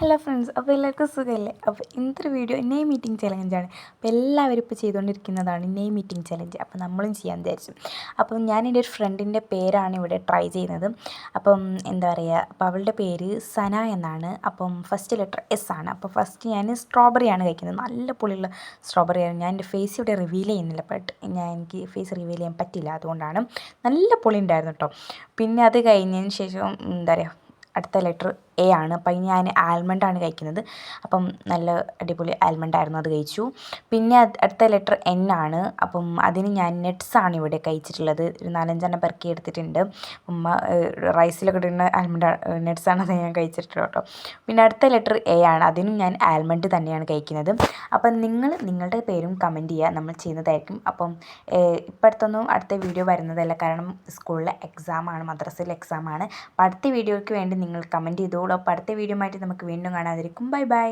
Hello friends, അപ്പോൾ എല്ലാവർക്കും സുഖമല്ലേ? അപ്പോൾ ഇന്നത്തെ വീഡിയോ നെയിം മീറ്റിംഗ് ചലഞ്ചാണ്. അപ്പോൾ എല്ലാവരും ഇപ്പോൾ ചെയ്തുകൊണ്ടിരിക്കുന്നതാണ് നെയിം മീറ്റിംഗ് ചലഞ്ച്. അപ്പോൾ നമ്മളും ചെയ്യാൻ വിചാരിച്ചു. അപ്പം ഞാൻ എൻ്റെ ഒരു ഫ്രണ്ടിൻ്റെ പേരാണ് ഇവിടെ ട്രൈ ചെയ്യുന്നത്. അപ്പം എന്താ പറയുക, അപ്പോൾ അവളുടെ പേര് സന എന്നാണ്. അപ്പം ഫസ്റ്റ് ലെറ്റർ എസ് ആണ്. അപ്പോൾ ഫസ്റ്റ് ഞാൻ സ്ട്രോബെറിയാണ് കഴിക്കുന്നത്. നല്ല പുളിയുള്ള സ്ട്രോബെറിയാണ്. ഞാൻ എൻ്റെ ഫേസ് ഇവിടെ റിവീൽ ചെയ്യുന്നില്ല, ബട്ട് എനിക്ക് ഫേസ് റിവീൽ ചെയ്യാൻ പറ്റില്ല, അതുകൊണ്ടാണ്. നല്ല പുളി ഉണ്ടായിരുന്നു കേട്ടോ. പിന്നെ അത് കഴിഞ്ഞതിന് ശേഷം എന്താ പറയുക, അടുത്ത ലെറ്റർ എ ആണ്. അപ്പം ഞാൻ ആൽമണ്ടാണ് കഴിക്കുന്നത്. അപ്പം നല്ല അടിപൊളി ആൽമണ്ടായിരുന്നു, അത് കഴിച്ചു. പിന്നെ അടുത്ത ലെറ്റർ എൻ ആണ്. അപ്പം അതിന് ഞാൻ നെറ്റ്സാണ് ഇവിടെ കഴിച്ചിട്ടുള്ളത്. ഒരു 4-5 പെറുക്കി എടുത്തിട്ടുണ്ട്. ഉമ്മ റൈസിലൊക്കെ ഇടുന്ന ആൽമണ്ട് നെറ്റ്സാണ് അത് ഞാൻ കഴിച്ചിട്ടുള്ളത് കേട്ടോ. പിന്നെ അടുത്ത ലെറ്റർ എ ആണ്. അതിനും ഞാൻ ആൽമണ്ട് തന്നെയാണ് കഴിക്കുന്നത്. അപ്പം നിങ്ങളുടെ പേരും കമൻറ്റ് ചെയ്യുക, നമ്മൾ ചെയ്യുന്നതായിരിക്കും. അപ്പം ഇപ്പം അടുത്ത വീഡിയോ വരുന്നതല്ല, കാരണം സ്കൂളിലെ എക്സാമാണ്, മദ്രസയിലെ എക്സാമാണ്. അപ്പോൾ അടുത്ത വീഡിയോയ്ക്ക് വേണ്ടി നിങ്ങൾ കമൻറ്റ് ചെയ്തോളൂ. അപ്പോൾ അടുത്ത വീഡിയോ ആയിട്ട് നമുക്ക് വീണ്ടും കാണാതിരിക്കും. Bye bye.